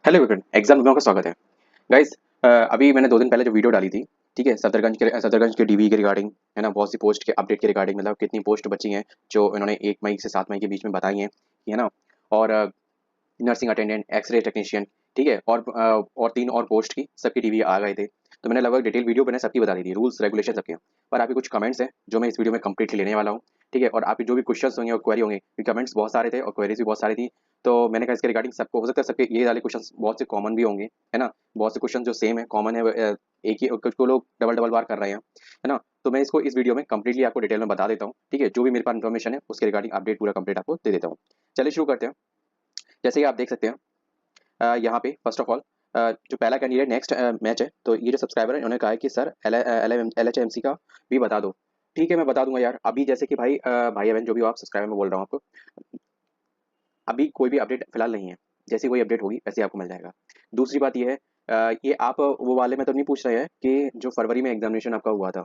Hello everyone, exam में आपका स्वागत है। गाइस, अभी मैंने 2 दिन पहले जो वीडियो डाली थी, ठीक है, सफदरगंज के डीवी के रिगार्डिंग, है ना, बहुत सी पोस्ट के अपडेट के रिगार्डिंग, मतलब कितनी पोस्ट बची हैं जो इन्होंने 1 मई से 7 मई के बीच में बताई हैं, है ना। और नर्सिंग अटेंडेंट, एक्स-रे टेक्नीशियन, ठीक है, और 3 और पोस्ट की सबकी डीवी आ गए थे। तो मैंने लगभग डिटेल वीडियो मैंने सबकी बता दी थी, रूल्स रेगुलेशन सबके। पर आपके कुछ कमेंट्स हैं जो मैं इस वीडियो में कंप्लीटली लेने वाला हूँ, ठीक है। और आपके जो भी क्वेश्चंस होंगे और क्वेरी होंगे, कमेंट्स बहुत सारे थे और क्वेरीज भी बहुत सारी थी। तो मैंने कहा इसके रिगार्डिंग सबको हो सकता है सबके ये वाले क्वेश्चंस बहुत से कॉमन भी होंगे, है ना। बहुत से क्वेश्चन जो सेम है, कॉमन है, एक ही कुछ को लोग डबल डबल बार कर रहे हैं, है ना। तो मैं इसको इस वीडियो में कंप्लीटली आपको डिटेल में बता देता हूँ, ठीक है। जो भी मेरे पास इन्फॉर्मेशन है उसके रिगार्डिंग अपडेट पूरा कंप्लीट आपको दे देता हूँ। चलिए शुरू करते हैं। जैसे कि आप देख सकते हैं, यहाँ पे फर्स्ट ऑफ ऑल जो पहला कैंडिडेट नेक्स्ट मैच है, तो ये जो सब्सक्राइबर है इन्होंने कहा है कि sir L H M C का भी बता दो। ठीक है, मैं बता दूंगा यार। अभी जैसे कि भाई भाई बहन जो भी हो, आप सब्सक्राइबर में बोल रहा हूँ आपको, अभी कोई भी अपडेट फिलहाल नहीं है। जैसी कोई अपडेट होगी वैसे ही आपको मिल जाएगा। दूसरी बात ये है, ये आप वो वाले में तो नहीं पूछ रहे हैं कि जो फरवरी में एग्जामिनेशन आपका हुआ था,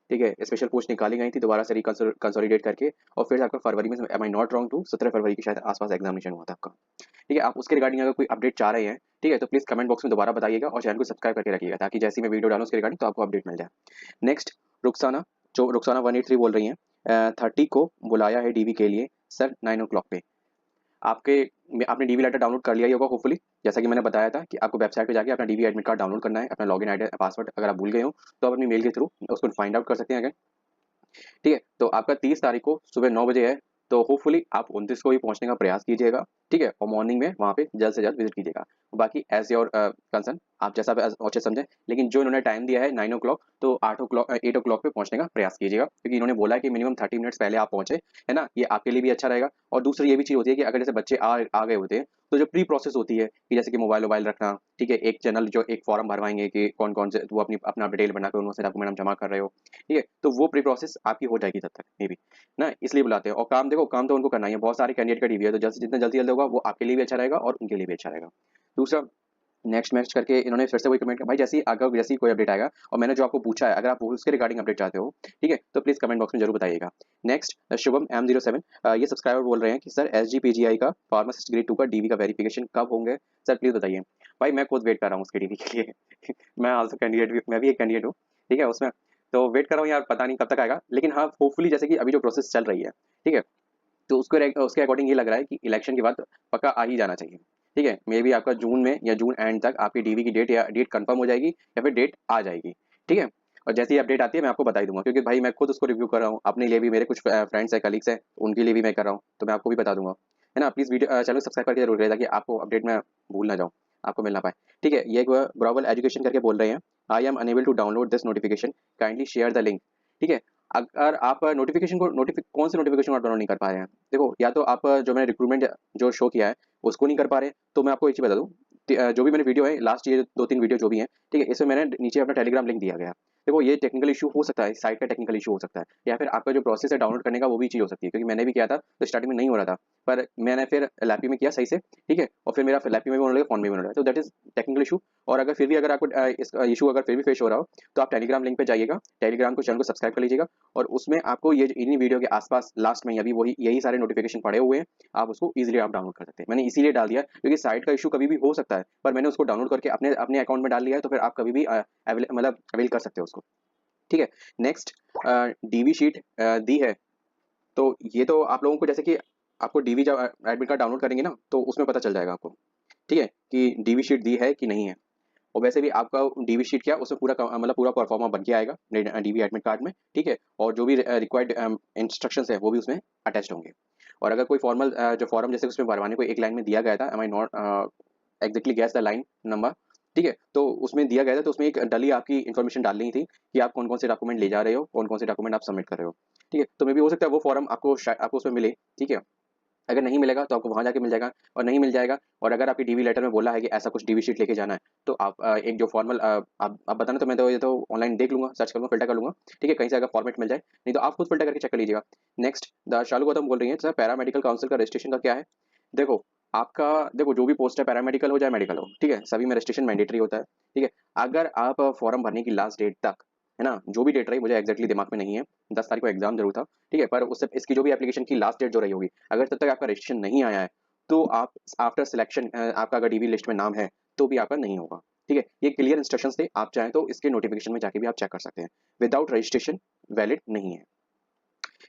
ठीक है, स्पेशल पोस्ट निकाली गई थी दोबारा से रिकंसोलिडेट करके, और फिर आपका फरवरी में, am I not wrong to 17 फरवरी के शायद आसपास एग्जामिनेशन हुआ था आपका, ठीक है। आप उसके रिगार्डिंग अगर कोई अपडेट चाह रहे हैं, ठीक है, तो प्लीज़ कमेंट बॉक्स में दोबारा बताइएगा और चैनल को सब्सक्राइब करके रखिएगा, ताकि जैसे ही मैं वीडियो डालूँ उसके रिगार्डिंग तो आपको अपडेट मिल जाए। नेक्स्ट, रुखसाना, जो रुखसाना 183 बोल रही हैं, 30 को बुलाया है डीवी के लिए सर 9 o'clock पे। आपके आपने डीवी लेटर डाउनलोड कर लिया ही होगा होपफुली। जैसा कि मैंने बताया था कि आपको वेबसाइट पे जाके अपना डीवी एडमिट कार्ड डाउनलोड करना है, अपना लॉगिन आईडी पासवर्ड अगर आप भूल गए हो तो आप अपनी मेल के थ्रू उसको फाइंड आउट कर सकते हैं अगर, ठीक है। तो आपका 30 तारीख को सुबह 9 बजे है, तो होपफुली आप 29 को ही पहुंचने का प्रयास कीजिएगा, ठीक है, और मॉर्निंग में वहाँ पे जल्द से जल्द विजिट कीजिएगा। बाकी एज योर कंसर्न, आप जैसा भी अच्छे समझें, लेकिन जो इन्होंने टाइम दिया है 9 o'clock, तो 8 o'clock पे पहुंचने का प्रयास कीजिएगा, क्योंकि इन्होंने बोला है कि मिनिमम 30 मिनट्स पहले आप पहुंचे, है ना। ये आपके लिए भी अच्छा रहेगा। और दूसरी ये भी चीज़ होती है कि अगर जैसे बच्चे आ गए होते हैं, तो जो प्री प्रोसेस होती है कि जैसे कि मोबाइल वोबाइल रखना, ठीक है, एक चैनल जो एक फॉर्म भरवाएंगे कि कौन कौन से वो अपना डिटेल बनाकर उनसे डॉक्यूमेंट हम जमा कर रहे हो, ठीक है, तो वो प्री प्रोसेस आपकी हो जाएगी तब तक मे बी, ना, इसलिए बुलाते हैं। और काम देखो, काम तो उनको करना ही है, बहुत सारे कैंडिडेट का डीवी है, तो जल्द जितना जल्दी जल्दी होगा वो आपके लिए भी अच्छा रहेगा और उनके लिए भी अच्छा रहेगा। दूसरा, नेक्स्ट मैच करके इन्होंने फिर से वही कमेंट, भाई जैसे ही आगे जैसे ही कोई अपडेट आएगा, और मैंने जो आपको पूछा है, अगर आप उसके रिगार्डिंग अपडेट चाहते हो, ठीक है, तो प्लीज कमेंट बॉक्स में जरूर बताइएगा। नेक्स्ट, शुभम M07, ये सब्सक्राइबर बोल रहे हैं कि सर SGPGI का फार्मासिस्ट ग्रेड 2 का डीवी का वेरिफिकेशन कब होंगे सर, प्लीज बताइए। भाई मैं खुद वेट कर रहा हूँ उसके डीवी के लिए मैं आल्सो कैंडिडेट भी, मैं भी एक कैंडिडेट हूँ, ठीक है, उसमें तो वेट कर रहा हूँ यार, पता नहीं कब तक आएगा, लेकिन हाँ होपफुली जैसे कि अभी जो प्रोसेस चल रही है, ठीक है, तो उसके अकॉर्डिंग ये लग रहा है कि इलेक्शन के बाद पक्का आ ही जाना चाहिए, ठीक है। मे बी आपका जून में या जून एंड तक आपकी डीवी की डेट कंफर्म हो जाएगी, या फिर डेट आ जाएगी, ठीक है। और जैसे ही अपडेट आती है मैं आपको बता ही दूंगा, क्योंकि भाई मैं खुद उसको रिव्यू कर रहा हूँ अपने लिए भी, मेरे कुछ फ्रेंड्स हैं, कलीग्स हैं, उनके लिए भी मैं कर रहा हूँ, तो मैं आपको भी बता दूंगा, है ना। प्लीज़ वीडियो चैनल सब्सक्राइब करके जरूर रहे, ताकि आपको अपडेट में भूल ना जाऊँ, आपको मिल ना पाए, ठीक है। ये ग्लोबल एजुकेशन करके बोल रहे हैं, I am unable to download this notification, kindly share the link, ठीक है। अगर आप नोटिफिकेशन को कौन से नोटिफिकेशन को डाउनलोड नहीं कर पा रहे हैं, देखो, या तो आप जो मैंने रिक्रूटमेंट जो शो किया है उसको नहीं कर पा रहे, तो मैं आपको एक चीज़ बता दूँ, जो भी मैंने वीडियो है लास्ट, ये 2-3 वीडियो जो भी हैं, ठीक है, इसमें मैंने नीचे अपना टेलीग्राम लिंक दिया गया। देखो, ये टेक्निकल इशू हो सकता है, साइट का टेक्निकल इशू हो सकता है, या फिर आपका जो प्रोसेस है डाउनलोड करने का वो भी चीज़ हो सकती है, क्योंकि मैंने भी किया था तो स्टार्टिंग में नहीं हो रहा था, पर मैंने फिर लैपी में किया सही से, ठीक है, और फिर मेरा लैपी में भी होने लगा, फोन में भी होने लगा, तो दैट इज टेक्निकल इशू। और अगर फिर भी अगर आपको इस इशू अगर फिर भी फेस हो रहा हो, तो आप टेलीग्राम लिंक पे जाइएगा, टेलीग्राम को चैनल को सब्सक्राइब कर लीजिएगा, और उसमें आपको ये इन्हीं वीडियो के आसपास लास्ट में अभी वही यही सारे नोटिफिकेशन पड़े हुए हैं, आप उसको इजीली आप डाउनलोड कर सकते हैं। मैंने इसीलिए डाल दिया क्योंकि साइट का इशू कभी भी हो सकता है, पर मैंने उसको डाउनलोड करके अपने अपने अकाउंट में डाल लिया है, तो फिर आप कभी भी मतलब अवेल कर सकते हो उसको, ठीक है। नेक्स्ट, डीवी शीट दी है, तो ये तो आप लोगों को, जैसे कि आपको डीवी जब एडमिट कार्ड डाउनलोड करेंगे ना, तो उसमें पता चल जाएगा आपको, ठीक है, कि डीवी शीट दी है कि नहीं है। और वैसे भी आपका डीवी शीट क्या, उसमें पूरा मतलब पूरा परफॉर्मा बन के आएगा डीवी एडमिट कार्ड में, ठीक है। और जो भी रिक्वायर्ड इंस्ट्रक्शंस है वो भी उसमें अटैच्ड होंगे। और अगर कोई फॉर्मल जो फॉर्म जैसे उसमें भरवाने को एक लाइन में दिया गया था, am I not exactly guess the line number, ठीक है, तो उसमें दिया गया था, तो उसमें एक डली आपकी इन्फॉर्मेशन डालनी थी कि आप कौन कौन से डॉक्यूमेंट ले जा रहे हो, कौन कौन से डॉक्यूमेंट आप सबमिट कर रहे हो, ठीक है। तो मे भी हो सकता है वो फॉर्म आपको आपको उसमें मिले, ठीक है। अगर नहीं मिलेगा तो आपको वहाँ जाके मिल जाएगा, और नहीं मिल जाएगा, और अगर आपकी डीवी लेटर में बोला है कि ऐसा कुछ डीवी शीट लेके जाना है, तो आप एक जो फॉर्मल आप बताना, तो मैं तो ये तो ऑनलाइन देख लूंगा, सर्च करूंगा, फिल्टर कर लूंगा, ठीक है, कहीं से अगर फॉर्मेट मिल जाए, नहीं तो आप खुद फिल्टर करके चेक कर लीजिएगा। नेक्स्ट, द शालू गौतम बोल रही है सर पैरामेडिकल काउंसिल का रजिस्ट्रेशन का क्या है। देखो, आपका, देखो, जो भी पोस्ट है, पैरामेडिकल हो चाहे मेडिकल हो, ठीक है, सभी में रजिस्ट्रेशन मैंडेटरी होता है, ठीक है। अगर आप फॉर्म भरने की लास्ट डेट तक, है ना, जो भी डेट रही मुझे एक्जैक्टली दिमाग में नहीं है, 10 तारीख को एग्जाम जरूर था, ठीक है, पर उससे इसकी जो भी एप्लीकेशन की लास्ट डेट जो रही होगी, अगर तब तक आपका रजिस्ट्रेशन नहीं आया है, तो आप आफ्टर सिलेक्शन आपका अगर डीवी लिस्ट में नाम है तो भी आपका नहीं होगा। ठीक है, ये क्लियर इंस्ट्रक्शंस थे, आप चाहें तो इसके नोटिफिकेशन में जाके भी आप चेक कर सकते हैं। विदाउट रजिस्ट्रेशन वैलिड नहीं है।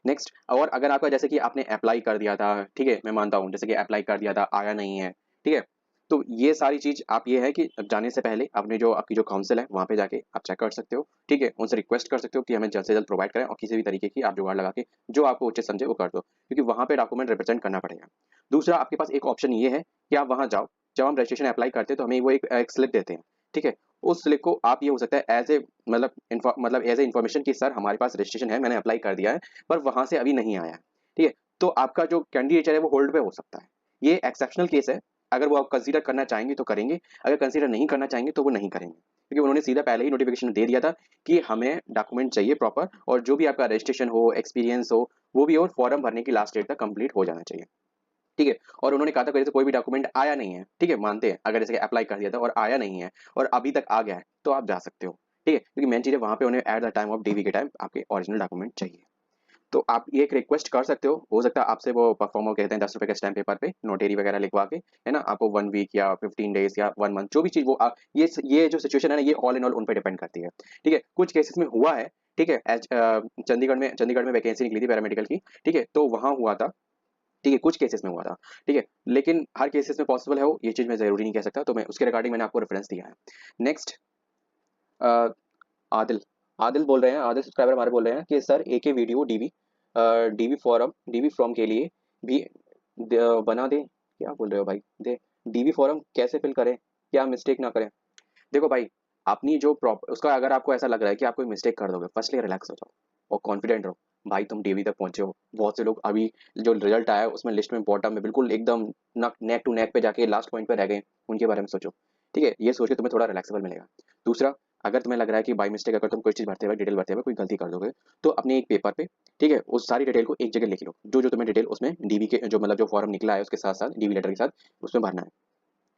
नेक्स्ट, और अगर आपका जैसे कि आपने अप्लाई कर दिया था, ठीक है, मैं मानता हूँ जैसे कि अप्लाई कर दिया था, आया नहीं है, ठीक है, तो ये सारी चीज आप ये है कि जाने से पहले अपने जो आपकी जो काउंसिल है वहाँ पे जाके आप चेक कर सकते हो। ठीक है, उनसे रिक्वेस्ट कर सकते हो कि हमें जल्द से जल्द प्रोवाइड करें, और किसी भी तरीके की आप जुगाड़ लगा के जो आपको उचित समझे वो कर दो, क्योंकि वहाँ पे डॉक्यूमेंट रिप्रेजेंट करना पड़ेगा। दूसरा, आपके पास एक ऑप्शन ये है कि आप वहाँ जाओ, जब हम रजिस्ट्रेशन अप्लाई करते हैं तो हमें वो एक स्लिप देते हैं। ठीक है, उस स्लिप को आप, ये हो सकता है एज ए मतलब एज ए इन्फॉर्मेशन कि सर हमारे पास रजिस्ट्रेशन है, मैंने अप्लाई कर दिया है, पर वहाँ से अभी नहीं आया है। ठीक है, तो आपका जो कैंडिडेट है वो होल्ड पे हो सकता है। ये एक्सेप्शनल केस है, अगर वो आप कंसीडर करना चाहेंगे तो करेंगे, अगर कंसीडर नहीं करना चाहेंगे तो वो नहीं करेंगे, क्योंकि उन्होंने सीधा पहले ही नोटिफिकेशन दे दिया था कि हमें डॉक्यूमेंट चाहिए प्रॉपर, और जो भी आपका रजिस्ट्रेशन हो, एक्सपीरियंस हो, वो भी, और फॉर्म भरने की लास्ट डेट तक कंप्लीट हो जाना चाहिए। ठीक है, और उन्होंने कहा था कि जैसे कोई भी डॉक्यूमेंट आया नहीं है, ठीक है, मानते हैं अगर जैसे अप्लाई कर दिया था और आया नहीं है और अभी तक आ गया है तो आप जा सकते हो। ठीक है, क्योंकि मेन चीज़ है वहाँ पे उन्हें at the time of DV के टाइम आपके ओरिजिनल डॉक्यूमेंट चाहिए। तो आप ये एक रिक्वेस्ट कर सकते हो सकता है आपसे वो परफॉर्मर कहते हैं 10 रुपए के स्टैम्प पेपर पे नोटेरी वगैरह लिखवा के, है ना, आपको 1 वीक या 15 डेज या 1 मंथ, जो भी चीज़ वो आप, ये जो सिचुएशन है ना, ये ऑल इन ऑल उन पे डिपेंड करती है। ठीक है, कुछ केसेस में हुआ है, ठीक है, चंडीगढ़ में वैकेंसी निकली थी पैरामेडिकल की, ठीक है, तो वहाँ हुआ था। ठीक है, कुछ केसेस में हुआ था। ठीक है, लेकिन हर केसेस में पॉसिबल है वो, ये चीज़ मैं ज़रूरी नहीं कह सकता, तो मैं उसके रिगार्डिंग मैंने आपको रेफरेंस दिया है। नेक्स्ट, आदिल आदिल बोल रहे हैं, आदिल सब्सक्राइबर हमारे बोल रहे हैं कि सर एक वीडियो डीवी फॉर्म के लिए भी बना दे, क्या बोल रहे हो भाई, दे डीवी फॉर्म कैसे फिल करें, क्या मिस्टेक ना करें। देखो भाई, अपनी जो प्रॉपर उसका, अगर आपको ऐसा लग रहा है कि आप कोई मिस्टेक कर दोगे, फर्स्टली रिलैक्स हो जाओ और कॉन्फिडेंट रहो। भाई तुम डीवी तक पहुंचे हो, बहुत से लोग अभी जो रिजल्ट आया है उसमें लिस्ट में बॉटम में बिल्कुल एकदम नेक टू नेक पे जाके लास्ट पॉइंट पे रह गए, उनके बारे में सोचो। ठीक है, ये सोच के तुम्हें थोड़ा रिलैक्सेबल मिलेगा। दूसरा, अगर तुम्हें लग रहा है कि बाई मिस्टेक अगर तुम कोई चीज़ भरते हुए, डिटेल भरते हुए कोई गलती कर दोगे, तो अपने एक पेपर पे, ठीक है, उस सारी डिटेल को एक जगह लिख लो, जो जो तुम्हें डिटेल उसमें डीवी के जो मतलब जो फॉर्म निकला है उसके साथ साथ डीवी लेटर के साथ उसमें भरना है।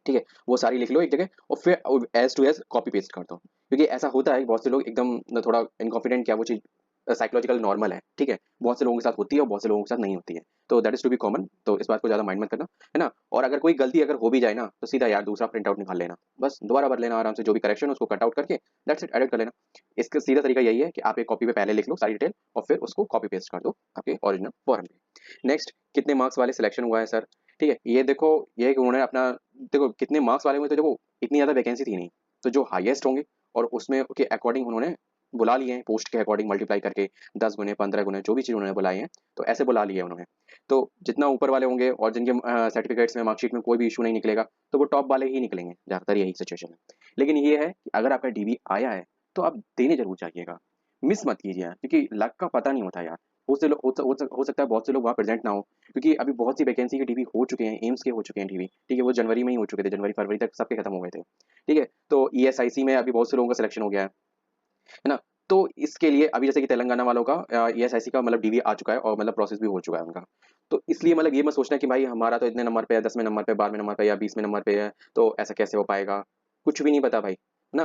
ठीक है, वो सारी लिख लो एक जगह और फिर edge to edge copy paste कर दो, क्योंकि ऐसा होता है कि बहुत से लोग एकदम थोड़ा इनकॉन्फिडेंट, क्या वो चीज़ साइकोलॉजिकल नॉर्मल है। ठीक है, बहुत से लोगों के साथ होती है और बहुत से लोगों के साथ नहीं होती है, तो that is to be common, तो इस बात को ज़्यादा माइंड मत करना, है ना। और अगर कोई गलती अगर हो भी जाए ना, तो सीधा यार दूसरा प्रिंट आउट निकाल लेना, बस दोबारा भर लेना आराम से, जो भी करेक्शन उसको कट आउट करके दैट्स इट, एडिट कर लेना। इसका सीधा तरीका यही है कि आप एक कॉपी पे पहले लिख लो सारी डिटेल और फिर उसको कॉपी पेस्ट कर दो आपके ओरिजिनल फॉर्म पे। नेक्स्ट, कितने मार्क्स वाले सिलेक्शन हुआ है सर। ठीक है, ये देखो, ये कि उन्होंने अपना, देखो कितने मार्क्स वाले हुए, तो देखो इतनी ज़्यादा वैकेंसी थी नहीं, तो जो हाईएस्ट होंगे और उसमें के अकॉर्डिंग उन्होंने बुला लिए हैं, पोस्ट के अकॉर्डिंग मल्टीप्लाई करके 10 गुने 15 गुने जो भी चीज़ उन्होंने बुलाई है, तो ऐसे बुला लिए उन्होंने। तो जितना ऊपर वाले होंगे और जिनके सर्टिफिकेट्स में मार्कशीट में कोई भी इशू नहीं निकलेगा, तो वो टॉप वाले ही निकलेंगे, ज़्यादातर यही सिचुएशन है। लेकिन ये है कि अगर आपका डीवी आया है तो आप देने जरूर जाइएगा, मिस मत कीजिए, क्योंकि लक का पता नहीं होता यार। हो सकता है बहुत से लोग वहाँ प्रेजेंट ना हो, क्योंकि अभी बहुत सी वैकेंसी के डीवी हो चुके हैं, एम्स के हो चुके हैं डीवी। ठीक है, वो जनवरी में ही हो चुके थे, जनवरी फरवरी तक सबके खत्म हो गए थे। ठीक है, तो ईएसआईसी में अभी बहुत से लोगों का सिलेक्शन हो गया है ना। तो इसके लिए अभी जैसे कि तेलंगाना वालों का ईएसआईसी का मतलब डीवी आ चुका है और मतलब प्रोसेस भी हो चुका है उनका। तो इसलिए मतलब ये मत सोचना कि भाई हमारा तो इतने नंबर पे है, 10वें नंबर पे, 12वें नंबर पे या 20वें नंबर पे है, तो ऐसा कैसे हो पाएगा। कुछ भी नहीं पता भाई, है ना,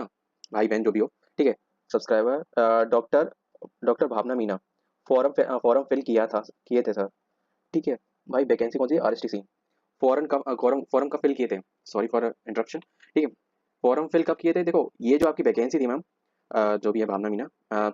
भाई बहन जो भी हो। ठीक है, सब्सक्राइबर डॉक्टर डॉक्टर भावना मीना, फॉर्म फिल किए थे सर। ठीक है भाई, वैकेंसी कौन सी, आरएसटीसी। फॉर्म कब फिल किए थे, सॉरी फॉर इंटरप्शन। ठीक है, फॉर्म फिल कब किए थे, देखो ये जो आपकी वैकेंसी थी मैम, जो भी है भावना मीना,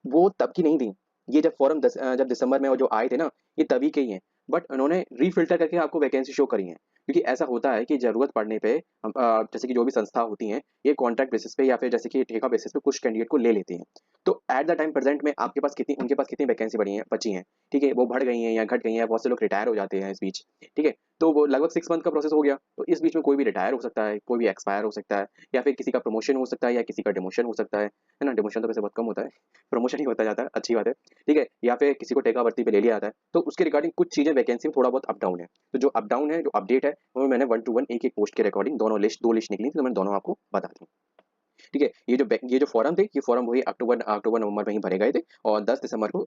वो तब की नहीं थी। ये जब जब दिसंबर में वो जो आए थे ना, ये तभी के ही हैं, बट उन्होंने रीफिल्टर करके आपको वैकेंसी शो करी है, क्योंकि ऐसा होता है कि जरूरत पड़ने पे जैसे कि जो भी संस्था होती हैं, ये कॉन्ट्रैक्ट बेसिस पे या फिर जैसे कि ठेका बेसिस पे कुछ कैंडिडेट को ले लेती हैं। तो एट द टाइम प्रेजेंट में आपके पास कितनी, उनके पास कितनी वैकेंसी बची हैं। ठीक है, वो बढ़ गई हैं या घट गई हैं, बहुत से लोग रिटायर हो जाते हैं इस बीच। ठीक है, तो वो लगभग 6 मंथ का प्रोसेस हो गया, तो इस बीच में कोई भी रिटायर हो सकता है, कोई भी एक्सपायर हो सकता है, या फिर किसी का प्रमोशन हो सकता है या किसी का डिमोशन हो सकता है ना। डिमोशन तो वैसे बहुत कम होता है, प्रमोशन ही होता जाता है, अच्छी बात है। ठीक है, या फिर किसी को टेका भर्ती पे ले लिया जाता है, तो उसके रिगार्डिंग कुछ चीजें वैकेंसी में थोड़ा बहुत अप डाउन है। तो जो अप डाउन है, जो अपडेट है, वो मैंने 1 to 1 एक एक पोस्ट के रिकॉर्डिंग दोनों लिस्ट, 2 लिस्ट निकली थी, तो मैंने दोनों आपको बता दी। ठीक है, ये जो फॉरम थे, ये फॉरम वही अक्टूबर अक्टूबर नवंबर में ही भरे गए थे, और 10 दिसंबर को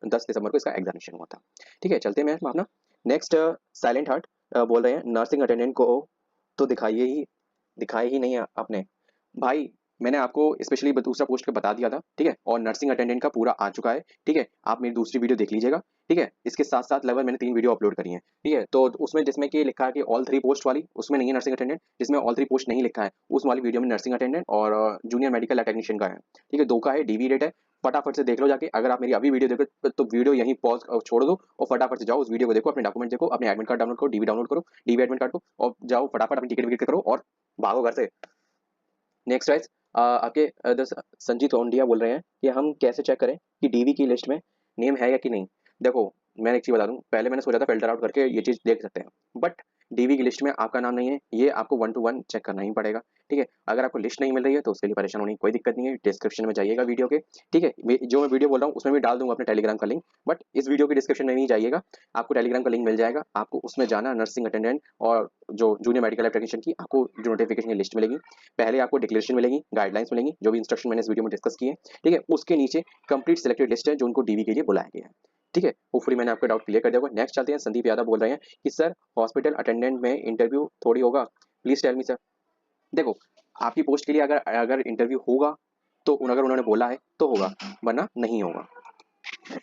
इसका एग्जामिनेशन हुआ था। ठीक है, चलते हैं मैं अपना नेक्स्ट। साइलेंट हार्ट बोल रहे हैं, नर्सिंग अटेंडेंट को तो दिखाए ही नहीं आपने। भाई मैंने आपको स्पेशली दूसरा पोस्ट पे बता दिया था, ठीक है, और नर्सिंग अटेंडेंट का पूरा आ चुका है। ठीक है, आप मेरी दूसरी वीडियो देख लीजिएगा। ठीक है। इसके साथ साथ लगभग मैंने 3 वीडियो अपलोड करी हैं, ठीक है। तो उसमें जिसमें कि लिखा है कि ऑल 3 पोस्ट वाली, उसमें नहीं है नर्सिंग अटेंडेंट। जिसमें ऑल 3 पोस्ट नहीं लिखा है, उस वाली वीडियो में नर्सिंग अटेंडेंट और जूनियर मेडिकल लैब टेक्नीशियन का है, ठीक है। 2 का है, डीवी रेट है। फटाफट से देख लो जाके। अगर आप मेरी अभी वीडियो देखो तो वीडियो यहीं पॉज़ छोड़ दो और फटाफट से जाओ उस वीडियो को देखो, अपने डॉक्यूमेंट देखो, अपने एडमिट कार्ड डाउनलोड करो, डीवी डाउनलोड करो, डीवी एडमिट कार्ड को, और जाओ फटाफट अपनी टिकट विकेट करो और भागो घर से। नेक्स्ट गाइस, आपके संजीत ओंडिया बोल रहे हैं कि हम कैसे चेक करें कि डीवी की लिस्ट में नेम है या कि नहीं। देखो, मैं एक चीज़ बता दूं, पहले मैंने सोचा था फिल्टर आउट करके ये चीज़ देख सकते हैं, बट डीवी की लिस्ट में आपका नाम नहीं है, ये आपको 1 टू 1 चेक करना ही पड़ेगा, ठीक है। अगर आपको लिस्ट नहीं मिल रही है तो उसके लिए परेशान होने की कोई दिक्कत नहीं है, डिस्क्रिप्शन में जाइएगा वीडियो के, ठीक है। जो मैं वीडियो बोल रहा हूँ उसमें भी डाल दूंगा अपने टेलीग्राम का लिंक, बट इस वीडियो के डिस्क्रिप्शन में नहीं जाइएगा, आपको टेलीग्राम का लिंक मिल जाएगा, आपको उसमें जाना, नर्सिंग अटेंडेंट और जो जूनियर मेडिकल एप्लीकेशन की आपको जो नोटिफिकेशन की लिस्ट मिलेगी, पहले आपको डिक्लेरेशन मिलेगी, गाइडलाइंस मिलेंगी, जो भी इंस्ट्रक्शन मैंने इस वीडियो में डिस्कस किए, ठीक है। उसके नीचे कंप्लीट सिलेक्टेड लिस्ट है जो उनको डीवी के लिए बुलाया गया है, ठीक है। होपफुली मैंने आपका डाउट क्लियर कर दिया होगा। नेक्स्ट चलते हैं, संदीप यादव बोल रहे हैं कि सर हॉस्पिटल अटेंडेंट में इंटरव्यू थोड़ी होगा, प्लीज टेल मी सर। देखो, आपकी पोस्ट के लिए अगर अगर इंटरव्यू होगा तो अगर उन्होंने बोला है तो होगा, वरना नहीं होगा।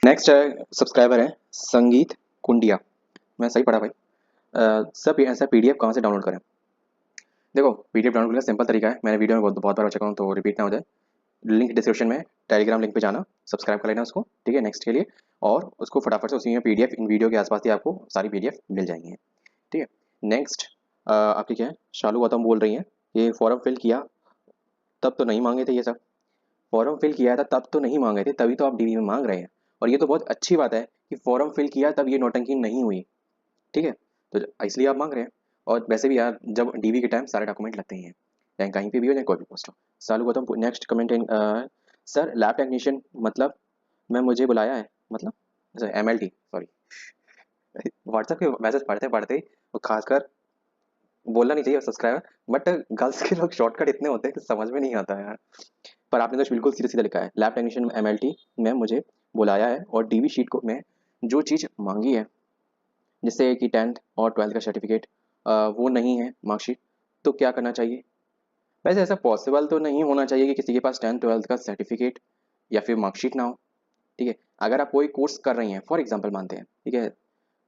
नेक्स्ट सब्सक्राइबर है संगीत कुंडिया, मैं सही पढ़ा भाई। सर ऐसा पीडीएफ कहाँ से डाउनलोड करें। देखो, पीडीएफ डाउनलोड करने का सिंपल तरीका है, मैंने वीडियो में बहुत बार हो चुका हूँ तो रिपीट ना हो जाए। लिंक डिस्क्रिप्शन में, टेलीग्राम लिंक पे जाना, सब्सक्राइब कर लेना उसको, ठीक है, नेक्स्ट के लिए। और उसको फटाफट से उसी में पीडीएफ इन वीडियो के आसपास ही आपको सारी पीडीएफ मिल जाएंगी, ठीक है। नेक्स्ट आपकी क्या है, शालू गौतम बोल रही हैं कि फॉर्म फिल किया तब तो नहीं मांगे थे ये सब। फॉर्म फिल किया था तब तो नहीं मांगे थे, तभी तो आप डीवी में मांग रहे हैं, और ये तो बहुत अच्छी बात है कि फॉर्म फिल किया तब ये नौटंकी नहीं हुई, ठीक है। तो इसलिए आप मांग रहे हैं। और वैसे भी यार, जब डीवी के टाइम सारे डॉक्यूमेंट लगते ही हैं, चाहे कहीं पे भी हो चाहे कोई भी पोस्ट हो। Saalu Gautam next comment, sir lab technician मतलब मैं मुझे बुलाया है, मतलब अच्छा एमएलटी, सॉरी। व्हाट्सएप के मैसेज पढ़ते पढ़ते वो खासकर बोलना नहीं चाहिए सब्सक्राइबर, बट गर्ल्स के लोग शॉर्टकट इतने होते हैं कि समझ में नहीं आता यार। पर आपने तो बिल्कुल सीधा सीधा लिखा है, लैब टेक्नीशियन एमएलटी में मुझे बुलाया है और डीवी शीट को में जो चीज़ मांगी है, जैसे कि 10th और 12th का सर्टिफिकेट, वो नहीं है मार्कशीट, तो क्या करना चाहिए। वैसे ऐसा पॉसिबल तो नहीं होना चाहिए कि किसी के पास 10th 12th का सर्टिफिकेट या फिर मार्कशीट ना हो, ठीक है। अगर आप कोई कोर्स कर रही हैं, फॉर एग्जांपल मानते हैं, ठीक है,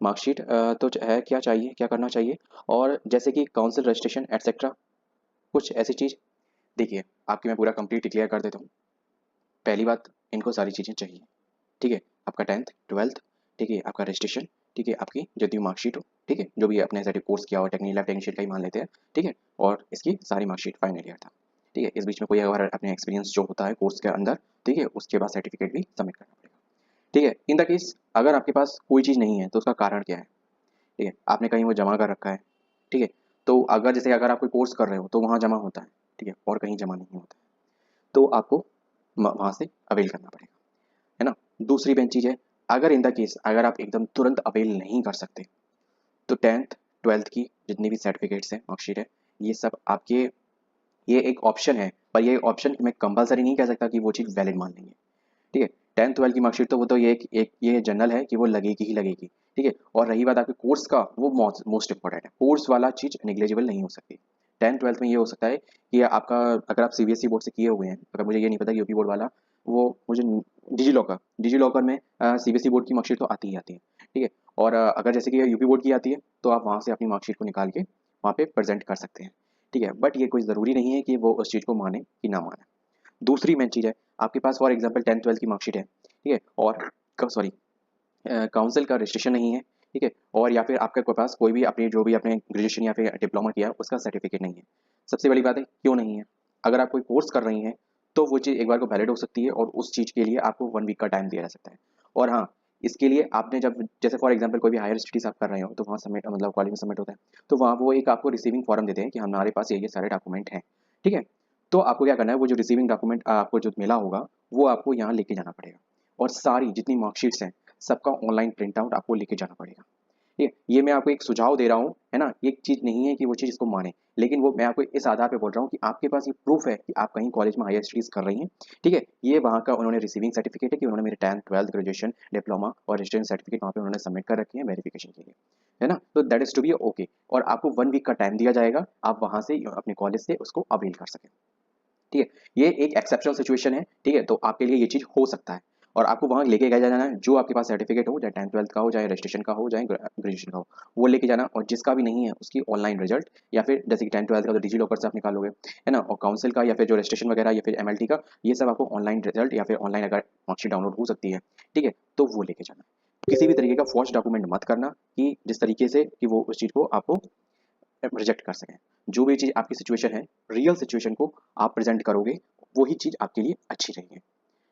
मार्कशीट तो है, क्या चाहिए, क्या करना चाहिए। और जैसे कि काउंसिल रजिस्ट्रेशन एटसेट्रा, कुछ ऐसी चीज़। देखिए, आपकी मैं पूरा कंप्लीट क्लियर कर देता हूँ। पहली बात, इनको सारी चीज़ें चाहिए, ठीक है। आपका 10th 12th, ठीक है, आपका रजिस्ट्रेशन, ठीक है, आपकी जो भी मार्कशीट हो, ठीक है, जो भी अपने सर्टिफिकेट कोर्स किया हो, टेक्निकल लैब टेक्नीशियन का ही मान लेते हैं, ठीक है। और इसकी सारी मार्कशीट फाइनल ईयर था, ठीक है। इस बीच में कोई अगर अपने एक्सपीरियंस जो होता है कोर्स के अंदर, ठीक है, उसके बाद सर्टिफिकेट भी सबमिट करना पड़ेगा, ठीक है। इन द केस अगर आपके पास कोई चीज़ नहीं है तो उसका कारण क्या है, ठीक है, आपने कहीं वो जमा कर रखा है, ठीक है। तो अगर जैसे अगर आप कोई कोर्स कर रहे हो तो वहाँ जमा होता है, ठीक है, और कहीं जमा नहीं होता है, तो आपको वहाँ से अवेल करना पड़ेगा, है ना। दूसरी मेन चीज़ है, अगर इन द केस अगर आप एकदम तुरंत अवेल नहीं कर सकते, तो 10th 12th की जितनी भी सर्टिफिकेट्स हैं, मार्कशीट है, ये सब आपके, ये एक ऑप्शन है, पर ये ऑप्शन मैं कंपलसरी नहीं कह सकता कि वो चीज़ वैलिड मान लेंगे, ठीक है। 10th 12th की मार्कशीट तो वो तो ये एक ये जनरल है कि वो लगेगी ही लगेगी, ठीक है। और रही बात आपके कोर्स का, वो मोस्ट इंपॉर्टेंट है, कोर्स वाला चीज़ नेग्लेजिबल नहीं हो सकती। 10th 12th में ये हो सकता है कि आपका, अगर आप सीबीएसई बोर्ड से किए हुए हैं, अगर मुझे ये नहीं पता कि यूपी बोर्ड वाला, वो मुझे डिजी लॉकर में सीबीएसई बोर्ड की मार्कशीट तो आती ही आती है, ठीक है। और अगर जैसे कि यूपी बोर्ड की आती है तो आप वहाँ से अपनी मार्कशीट को निकाल के वहाँ पे प्रेजेंट कर सकते हैं, ठीक है। बट ये कोई ज़रूरी नहीं है कि वो उस चीज़ को माने कि ना माने। दूसरी मेन चीज़ है, आपके पास फॉर एग्जांपल 10th 12th की मार्कशीट है, ठीक है, और सॉरी काउंसिल का रजिस्ट्रेशन नहीं है, ठीक है, और या फिर आपके पास कोई भी अपने जो भी आपने ग्रेजुएशन या फिर डिप्लोमा किया उसका सर्टिफिकेट नहीं है। सबसे बड़ी बात है, क्यों नहीं है। अगर आप कोई कोर्स कर रही हैं तो वो चीज़ एक बार को वैलिड हो सकती है और उस चीज़ के लिए आपको 1 वीक का टाइम दिया जा सकता है। और हाँ, इसके लिए आपने जब जैसे फॉर एग्जांपल कोई भी हायर स्टडीज़ आप कर रहे हो तो वहाँ सबमिट, मतलब कॉलेज में सबमिट होता है, तो वहाँ वो एक आपको रिसीविंग फॉर्म देते हैं कि हमारे पास ये सारे डॉक्यूमेंट हैं, ठीक है। तो आपको क्या करना है, वो जो रिसीविंग डॉक्यूमेंट आपको जो मिला होगा वो आपको यहाँ लेके जाना पड़ेगा, और सारी जितनी मार्कशीट्स हैं सबका ऑनलाइन प्रिंट आउट आपको लेके जाना पड़ेगा, ठीक है। ये मैं आपको एक सुझाव दे रहा हूँ, है ना, ये चीज़ नहीं है कि वो चीज़ इसको माने, लेकिन वो मैं आपको इस आधार पे बोल रहा हूँ कि आपके पास ये प्रूफ है कि आप कहीं कॉलेज में हायर स्टडीज़ कर रही हैं, ठीक है। ये वहाँ का उन्होंने रिसीविंग सर्टिफिकेट है कि उन्होंने मेरे 10th 12th ग्रेजुएशन डिप्लोमा और रजिस्ट्रेशन सर्टिफिकेट वहाँ पे उन्होंने सबमिट कर रखे हैं वेरिफिकेशन के लिए, है ना। तो that is to be okay, और आपको 1 वीक का टाइम दिया जाएगा, आप वहाँ से अपने कॉलेज से उसको अवेल कर सकें, ठीक है। ये एक एक्सेप्शनल सिचुएशन है, ठीक है, तो आपके लिए ये चीज़ हो सकता है। और आपको वहाँ लेके गया जाना है, जो आपके पास सर्टिफिकेट हो, चाहे 10th 12th का हो, चाहे रजिस्ट्रेशन का हो, चाहे ग्रेजुएशन का हो, वो लेके जाना। और जिसका भी नहीं है उसकी ऑनलाइन रिजल्ट, या फिर जैसे कि 10th 12th का तो डिजी लॉकर से आप निकालोगे, है ना, और काउंसिल का या फिर जो रजिस्ट्रेशन वगैरह या फिर एमएलटी का, ये सब आपको ऑनलाइन रिजल्ट या फिर ऑनलाइन अगर मार्कशीट डाउनलोड हो सकती है, ठीक है, तो वो लेके जाना। किसी भी तरीके का फॉर्ज डॉक्यूमेंट मत करना कि जिस तरीके से कि वो उस चीज़ को आपको रिजेक्ट कर सकें। जो भी चीज़ आपकी सिचुएशन है, रियल सिचुएशन को आप प्रेजेंट करोगे, वही चीज़ आपके लिए अच्छी रहेगी,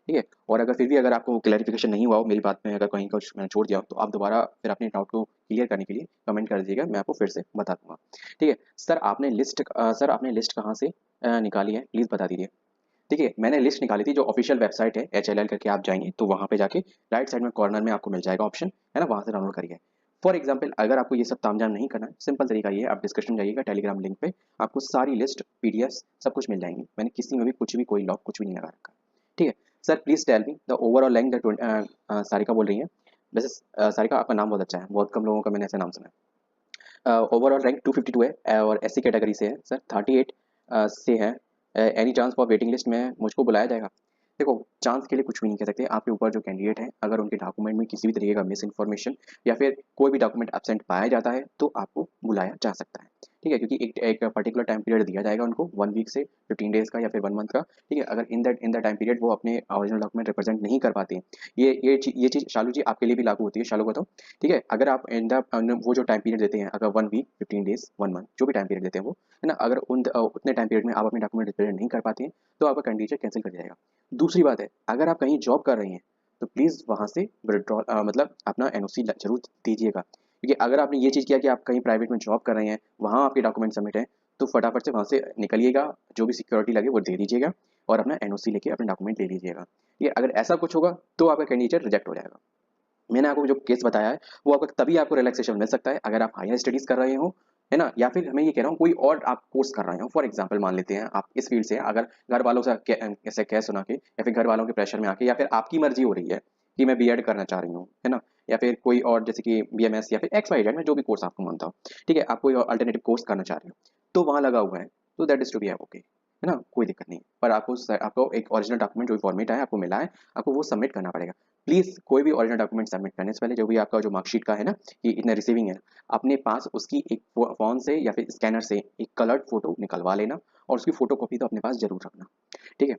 ठीक है। और अगर फिर भी अगर आपको क्लैरिफिकेशन नहीं हुआ हो मेरी बात में, अगर कहीं कुछ मैंने छोड़ दिया हो, तो आप दोबारा फिर अपने डाउट को क्लियर करने के लिए कमेंट कर दीजिएगा, मैं आपको फिर से बता दूंगा, ठीक है। सर आपने लिस्ट कहाँ से निकाली है, प्लीज़ बता दीजिए। देखिए, मैंने लिस्ट निकाली थी, जो ऑफिशियल वेबसाइट है HLL करके, आप जाएंगे तो वहाँ पे जाके राइट साइड में कॉर्नर में आपको मिल जाएगा ऑप्शन, है ना, वहाँ से डाउनलोड करिए। फॉर एग्जाम्पल, अगर आपको ये सब तामझाम नहीं करना है, सिंपल तरीका ये है, आप डिस्क्रिप्शन में जाइएगा, टेलीग्राम लिंक पे आपको सारी लिस्ट PDF सब कुछ मिल जाएंगी। मैंने किसी में भी कुछ भी कोई लॉक कुछ भी नहीं लगा रखा, ठीक है। Sir please tell me the overall length that, Sarika बोल रही है। वैसे सारिका आपका नाम बहुत अच्छा है, बहुत कम लोगों का मैंने ऐसा नाम सुना है। ओवरऑल रैंक 252 है, और SC कैटेगरी से है सर, 38 से है। Any chance for waiting list में मुझको बुलाया जाएगा? देखो, चांस के लिए कुछ भी नहीं कह सकते। आपके ऊपर जो कैंडिडेट है, अगर उनके डॉक्यूमेंट में किसी भी तरीके का मिस इन्फॉर्मेशन या फिर कोई भी डॉक्यूमेंट एब्सेंट पाया जाता है, तो आपको बुलाया जा सकता है, ठीक है। क्योंकि एक पर्टिकुलर टाइम पीरियड दिया जाएगा उनको, 1 वीक से 15 डेज का या फिर 1 मंथ का, ठीक है। अगर इन द टाइम पीरियड वो अपने ओरिजिनल डॉक्यूमेंट रिप्रेजेंट नहीं कर पाते, ये चीज़ शालू जी आपके लिए भी लागू होती है। शालू बताओ, ठीक है। अगर आप वो जो टाइम पीरियड देते हैं, अगर 1 वीक, 15 डेज, 1 मंथ, जो भी टाइम पीरियड देते हैं वो, है ना, अगर उतने टाइम पीरियड में आप अपने डॉक्यूमेंट रिप्रेजेंट नहीं कर पाते हैं, तो आपका कैंडिडेट कैंसिल कर दिया जाएगा। दूसरी बात है, अगर आप कहीं जॉब कर रही हैं, तो प्लीज़ वहाँ से विड्रॉ मतलब अपना NOC जरूर दीजिएगा। क्योंकि अगर आपने ये चीज़ किया कि आप कहीं प्राइवेट में जॉब कर रहे हैं, वहाँ आपके डॉक्यूमेंट सबमिट हैं, तो फटाफट से वहाँ से निकलिएगा, जो भी सिक्योरिटी लगे वो दे दीजिएगा, और अपना NOC लेके अपने डॉक्यूमेंट ले लीजिएगा। ये अगर ऐसा कुछ होगा, तो आपका कैंडिडेट रिजेक्ट हो जाएगा। मैंने आपको जो केस बताया है, वो आपको तभी आपको रिलैक्सेशन मिल सकता है अगर आप हायर स्टडीज़ कर रहे हो, है ना, या फिर मैं ये कह रहा हूँ कोई और आप कोर्स कर रहे हो। फॉर एग्जांपल मान लेते हैं आप इस फील्ड से हैं, अगर घर वालों से ऐसे कह सुना के, या फिर घर वालों के प्रेशर में आके, या फिर आपकी मर्जी हो रही है कि मैं B.Ed करना चाह रही हूँ, है ना, या फिर कोई और जैसे कि BMS या फिर XYZ में जो भी कोर्स आपको मानता हो, ठीक है, आप कोई अल्टरनेटिव कोर्स करना चाह रहे हो, तो वहाँ लगा हुआ है, तो that is to be okay, है ना, कोई दिक्कत नहीं है। पर आपको एक ओरिजिनल डॉक्यूमेंट जो फॉर्मेट है आपको मिला है, आपको वो सबमिट करना पड़ेगा। प्लीज़ कोई भी ओरिजिनल डॉक्यूमेंट सबमिट करने से पहले, जो भी आपका जो मार्कशीट का है ना, कि इतने रिसीविंग है, अपने पास उसकी एक फ़ोन से या फिर स्कैनर से एक कलर्ड फ़ोटो निकलवा लेना, और उसकी फ़ोटो कॉपी तो अपने पास ज़रूर रखना, ठीक है।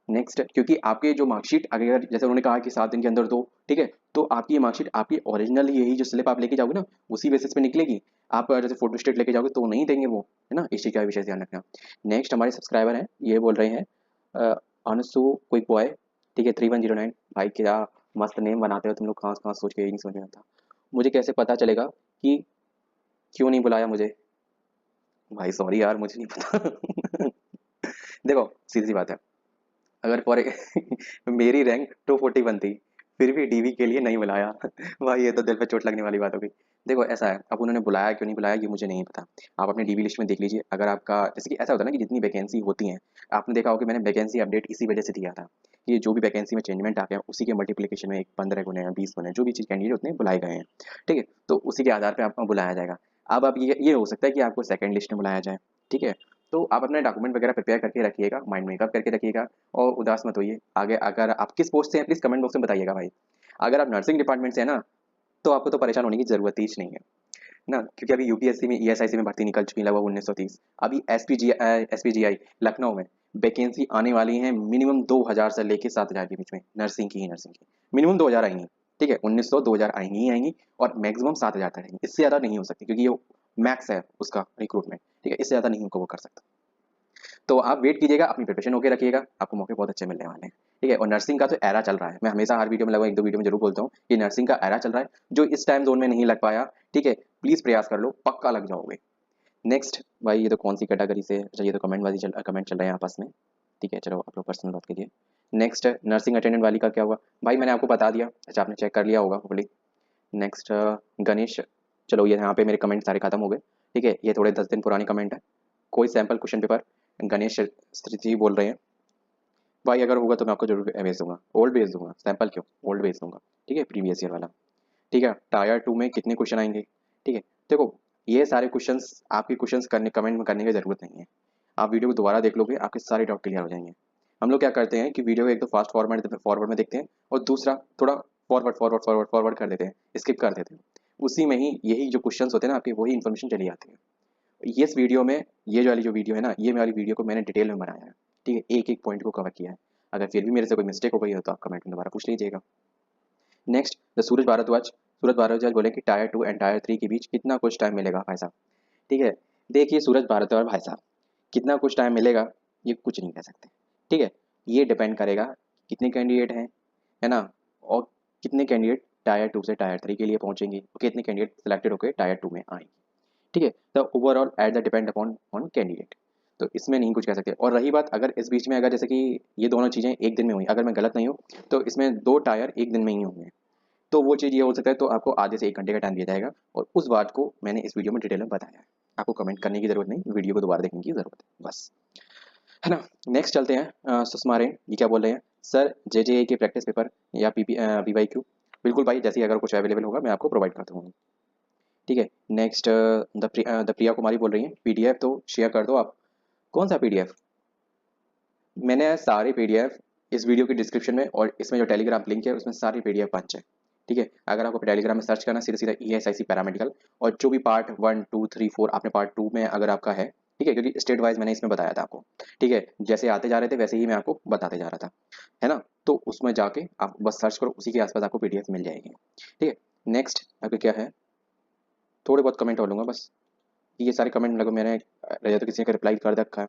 नेक्स्ट, क्योंकि आपके जो मार्कशीट, अगर जैसे उन्होंने कहा कि 7 दिन के अंदर दो, ठीक है, तो आपकी ये मार्कशीट आपकी ओरिजिनल यही जो स्लिप आप लेके जाओगे ना, उसी बेसिस पे निकलेगी। आप जैसे फोटो स्टेट लेके जाओगे तो नहीं देंगे वो, है ना, इस चीज़ का विशेष ध्यान रखना। नेक्स्ट हमारे सब्सक्राइबर हैं, ये बोल रहे हैं अनसु क्विक बॉय, ठीक है, 3109, भाई क्या मस्त नेम बनाते हो तुम लोग, कहाँ कहाँ सोच के, यही नहीं समझ में आता। मुझे कैसे पता चलेगा कि क्यों नहीं बुलाया मुझे? भाई सॉरी यार, मुझे नहीं पता। देखो, सीधी सी बात है, अगर फॉर मेरी रैंक 241 थी, फिर भी DV के लिए नहीं बुलाया। भाई ये तो दिल पे चोट लगने वाली बात हो गई। देखो ऐसा है, अब उन्होंने बुलाया क्यों नहीं बुलाया ये मुझे नहीं पता। आप अपने DV लिस्ट में देख लीजिए, अगर आपका जैसे कि ऐसा होता है ना कि जितनी वैकेंसी होती हैं, आपने देखा होगा कि मैंने वैकेंसी अपडेट इसी वजह से दिया था कि जो भी वैकेंसी में चेंजमेंट आ गया, उसी के मल्टीप्लिकेशन में एक 15 गुने या 20 गुने जो भी चीज़ कैंडिडेट उतने बुलाए गए हैं, ठीक है, तो उसी के आधार पर आपको बुलाया जाएगा। अब आप ये हो सकता है कि आपको सेकेंड लिस्ट में बुलाया जाए, ठीक है, तो आप अपने डॉक्यूमेंट वगैरह प्रिपेयर करके रखिएगा, माइंड मेकअप करके रखिएगा, और उदास मत होइए। आगे अगर आप किस पोस्ट से हैं, प्लीज़ कमेंट बॉक्स में बताइएगा भाई। अगर आप नर्सिंग डिपार्टमेंट से हैं ना, तो आपको तो परेशान होने की ज़रूरत ही नहीं है ना, क्योंकि अभी UPSC में ESIC में भर्ती निकल चुकी है, लगभग 1930। अभी SPGI लखनऊ में वैकेंसी आने वाली है मिनिमम 2000 से लेके 7000 के बीच में, नर्सिंग की मिनिमम 2000 आएंगी, ठीक है, 1900 2000 आएंगी ही आएंगी, और मैक्सिमम 7000 तक आएंगी, इससे ज़्यादा नहीं हो सकती, क्योंकि ये मैक्स है उसका रिक्रूटमेंट, ठीक है, इससे ज़्यादा नहीं उनको वो कर सकता। तो आप वेट कीजिएगा, अपनी प्रिपरेशन होकर रखिएगा, आपको मौके बहुत अच्छे मिलने वाले हैं, ठीक है। और नर्सिंग का तो एरा चल रहा है, मैं हमेशा हर वीडियो में लगभग 1-2 वीडियो में जरूर बोलता हूँ कि नर्सिंग का एरा चल रहा है। जो इस टाइम जोन में नहीं लग पाया, ठीक है, प्लीज़ प्रयास कर लो, पक्का लग जाओगे। नेक्स्ट भाई, ये तो कौन सी कैटेगरी से, अच्छा ये तो कमेंट चल रहे हैं आपस में, ठीक है, चलो आप लोग पर्सनल बात कीजिए। नेक्स्ट नर्सिंग अटेंडेंट वाली का क्या हुआ? भाई मैंने आपको बता दिया, अच्छा आपने चेक कर लिया होगा होपफुली। नेक्स्ट गणेश, चलो ये यहाँ पे मेरे कमेंट सारे खत्म हो गए, ठीक है, ये थोड़े 10 दिन पुराने कमेंट है। कोई sample question paper, Ganesh ji बोल रहे हैं, भाई अगर होगा तो मैं आपको जरूर भेज दूंगा, ओल्ड भेज दूंगा, सैंपल क्यों, ओल्ड भेज दूंगा, ठीक है, प्रीवियस ईयर वाला, ठीक है। टायर 2 में कितने क्वेश्चन आएंगे, ठीक है। देखो, ये सारे क्वेश्चंस आपके क्वेश्चंस करने कमेंट में करने की ज़रूरत नहीं है, आप वीडियो को दोबारा देख लोगे, आपके सारे डाउट क्लियर हो जाएंगे। हम लोग क्या करते हैं कि वीडियो को एक तो फास्ट फॉरवर्ड में देखते हैं और दूसरा थोड़ा फॉरवर्ड कर देते हैं, स्किप कर देते हैं। उसी में ही यही जो क्वेश्चंस होते हैं ना आपके, वही इन्फॉर्मेशन चली आती है। ये इस वीडियो में, ये जो वाली जो वीडियो है ना, ये वाली वीडियो को मैंने डिटेल में बनाया है, ठीक है, एक एक पॉइंट को कवर किया है। अगर फिर भी मेरे से कोई मिस्टेक हो गई हो तो आप कमेंट में दोबारा पूछ लीजिएगा। नेक्स्ट, द सूरज भारद्वाज बोले कि टायर 2 एंड टायर 3 के बीच कितना कुछ टाइम मिलेगा भाई साहब। ठीक है, देखिए सूरज भारद्वाज भाई साहब, कितना कुछ टाइम मिलेगा ये कुछ नहीं कह सकते। ठीक है, ये डिपेंड करेगा कितने कैंडिडेट हैं, है ना, और कितने कैंडिडेट टायर 2 से टायर 3 के लिए पहुंचेंगे और कितने कैंडिडेट सिलेक्टेड होकर टायर 2 में आएंगे। ठीक है, the overall at the depend upon on candidate. तो इसमें नहीं कुछ कह सकते। और रही बात, अगर इस बीच में अगर जैसे कि ये दोनों चीज़ें एक दिन में हुई, अगर मैं गलत नहीं हूँ तो इसमें 2 टायर एक दिन में ही होंगे, तो वो चीज़ ये हो सकता है, तो आपको आधे से 1 घंटे का टाइम दिया जाएगा और उस बात को मैंने इस वीडियो में डिटेल में बताया है। आपको कमेंट करने की ज़रूरत नहीं, वीडियो को दोबारा देखने की ज़रूरत है बस, है ना। नेक्स्ट चलते हैं, सुषमा रेन ये क्या बोल रहे हैं, सर JJA के प्रैक्टिस पेपर या PYQ। बिल्कुल भाई, जैसे ही अगर कुछ अवेलेबल होगा मैं आपको प्रोवाइड कर दूँगा। ठीक है, नेक्स्ट, द प्रिया कुमारी बोल रही हैं PDF तो शेयर कर दो आप। कौन सा PDF? मैंने सारे PDF इस वीडियो की डिस्क्रिप्शन में और इसमें जो टेलीग्राम लिंक है उसमें सारी PDF पंच है। ठीक है, अगर आपको टेलीग्राम में सर्च करना सीधा सीधा ESIC पैरामेडिकल, और जो भी पार्ट 1 2 3 4 आपने पार्ट 2 में अगर आपका है, ठीक है, क्योंकि स्टेट वाइज मैंने इसमें बताया था आपको। ठीक है, जैसे आते जा रहे थे वैसे ही मैं आपको बताते जा रहा था, है ना। तो उसमें जाके आप बस सर्च करो, उसी के आसपास आपको PDF मिल जाएगी। ठीक है, नेक्स्ट आपके क्या है, थोड़े बहुत कमेंट और लूँगा बस। ये सारे कमेंट लगभग मैंने या तो किसी ने रिप्लाई कर रखा है,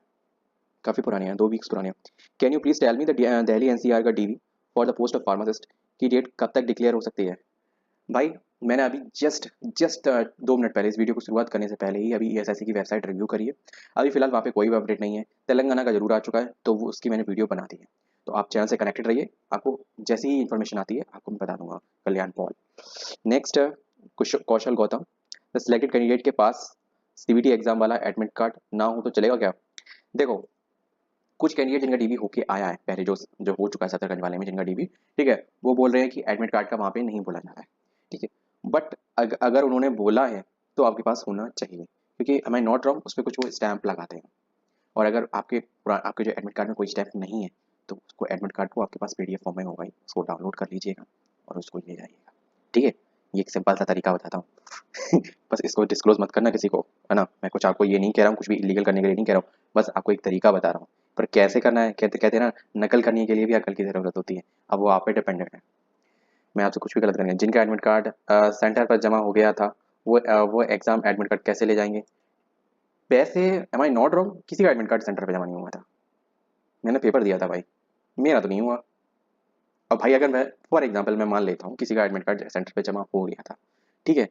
काफ़ी पुरानी है, 2 वीक्स पुरानी है। Can you please tell me the Delhi NCR का DV for the post of pharmacist की डेट कब तक डिक्लेयर हो सकती है? भाई, मैंने अभी जस्ट जस्ट 2 मिनट पहले, इस वीडियो को शुरुआत करने से पहले ही अभी ESIC की वेबसाइट रिव्यू करी है। अभी फिलहाल वहाँ पे कोई भी अपडेट नहीं है। तेलंगाना का जरूर आ चुका है, तो वो उसकी मैंने वीडियो बना दी है। तो आप चैनल से कनेक्टेड रहिए, आपको जैसी ही इन्फॉर्मेशन आती है आपको मैं बता दूंगा। Kalyan Paul. Next, Kaushal Gautam, the selected candidate के पास CBT एग्जाम वाला एडमिट कार्ड ना हो तो चलेगा क्या? देखो, कुछ कैंडिडेट जिनका DV होके आया है पहले, जो जो हो चुका है सत्तरगंज वाले में जिनका DV, ठीक है, वो बोल रहे हैं कि एडमिट कार्ड का वहाँ पे नहीं बोला जा रहा है। ठीक है, बट अगर उन्होंने बोला है तो आपके पास होना चाहिए, क्योंकि एम आई नॉट रॉन्ग, उस पर कुछ वो स्टैंप लगाते हैं। और अगर आपके जो एडमिट कार्ड में कोई स्टैंप नहीं है तो उसको, एडमिट कार्ड को आपके पास PDF फॉर्म में होगा ही, उसको डाउनलोड कर लीजिएगा और उसको ले जाइएगा। ठीक है, ये एक सिंपल सा तरीका बताता हूँ। बस इसको डिस्क्लोज मत करना किसी को, है ना। मैं कुछ आपको ये नहीं कह रहा हूँ, कुछ भी इलीगल करने के लिए नहीं कह रहा हूँ, बस आपको एक तरीका बता रहा हूँ। पर कैसे करना है, कहते कहते हैं ना, नकल करने के लिए भी अकल की ज़रूरत होती है। अब वो आप पे डिपेंडेंट है, मैं आपसे कुछ भी गलत करेंगे। जिनका एडमिट कार्ड सेंटर पर जमा हो गया था, वो एग्ज़ाम एडमिट कार्ड कैसे ले जाएंगे? वैसे एम आई नॉट रॉन्ग, किसी का एडमिट कार्ड सेंटर पर जमा नहीं हुआ था, मैंने पेपर दिया था भाई, मेरा तो नहीं हुआ। अब भाई अगर मैं, फॉर एग्जाम्पल मैं मान लेता हूँ किसी का एडमिट कार्ड सेंटर पे जमा हो गया था, ठीक है,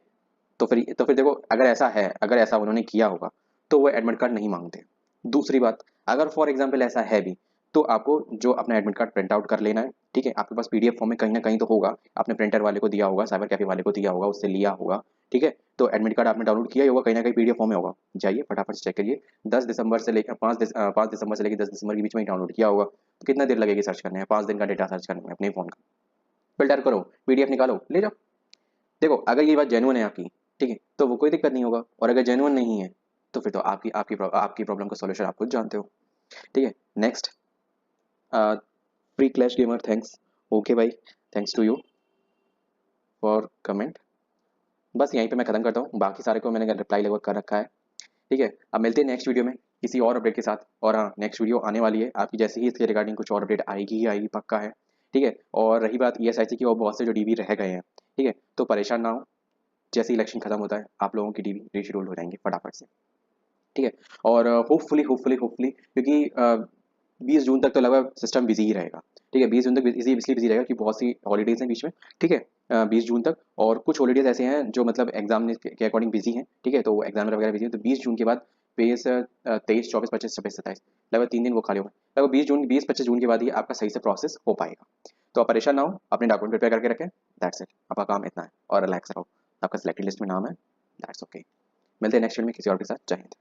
तो फिर देखो, अगर ऐसा है, अगर ऐसा उन्होंने किया होगा तो वो एडमिट कार्ड नहीं मांगते। दूसरी बात, अगर फॉर एग्जाम्पल ऐसा है भी, तो आपको जो अपना एडमिट कार्ड प्रिंट आउट कर लेना है। ठीक है, आपके पास PDF फॉर्म में कहीं ना कहीं तो होगा, आपने प्रिंटर वाले को दिया होगा, साइबर कैफे वाले को दिया होगा, उससे लिया होगा। ठीक है, तो एडमिट कार्ड आपने डाउनलोड किया ही होगा, कहीं ना कहीं PDF फॉर्म में होगा। जाइए फटाफट से चेक करिए, 10 दिसंबर से लेकर 5 दिसंबर से लेकर 10 दिसंबर के बीच में ही डाउनलोड किया होगा, तो कितना देर लगेगी सर्च करने में? 5 दिन का डेटा सर्च करने में अपने फ़ोन का। फिल्टर करो, PDF निकालो, ले जाओ। देखो, अगर ये बात जेन्युइन है आपकी, ठीक है, तो वो कोई दिक्कत नहीं होगा, और अगर जेन्युइन नहीं है तो फिर तो आपकी प्रॉब्लम का सॉल्यूशन आप खुद जानते हो। ठीक है, next, free clash gamer, thanks. Okay भाई, thanks to you for comment. बस यहीं पे मैं खत्म करता हूँ, बाकी सारे को मैंने रिप्लाई लगभग कर रखा है। ठीक है, अब मिलते हैं नेक्स्ट वीडियो में किसी और अपडेट के साथ। और हाँ, नेक्स्ट वीडियो आने वाली है आपकी, जैसे ही इसके रिगार्डिंग कुछ और अपडेट आएगी ही आएगी, पक्का है। ठीक है, और रही बात ESIC की, और बहुत से जो DV रह गए हैं, ठीक है, तो परेशान ना हो, जैसे इलेक्शन खत्म होता है आप लोगों की DV रीशेड्यूल हो जाएंगे फटाफट से। ठीक है, और होपफुली, क्योंकि 20 जून तक तो लगभग सिस्टम बिजी ही रहेगा। ठीक है, 20 जून तक इसलिए बिजी रहेगा कि बहुत सी हॉलीडेज हैं बीच में। ठीक है, 20 जून तक, और कुछ हॉलीडेज ऐसे हैं जो मतलब एग्जाम के अकॉर्डिंग बिजी हैं। ठीक है, तो वो एग्जाम वगैरह बिजी है, तो 20 जून के बाद 23, 24, 25, 26, 27 लगभग 3 दिन वो खाली होंगे। लगभग 20, 25 जून के बाद ही आपका सही से प्रोसेस हो पाएगा। तो आप परेशान ना हो, अपने डॉक्यूमेंट प्रिपेयर करके रखें, दैट्स इट, आपका काम इतना है, और रिलैक्स रहो, आपका सिलेक्टेड लिस्ट में नाम है, दैट्स ओके। मिलते हैं नेक्स्ट वीडियो में किसी और के साथ। जय हिंद।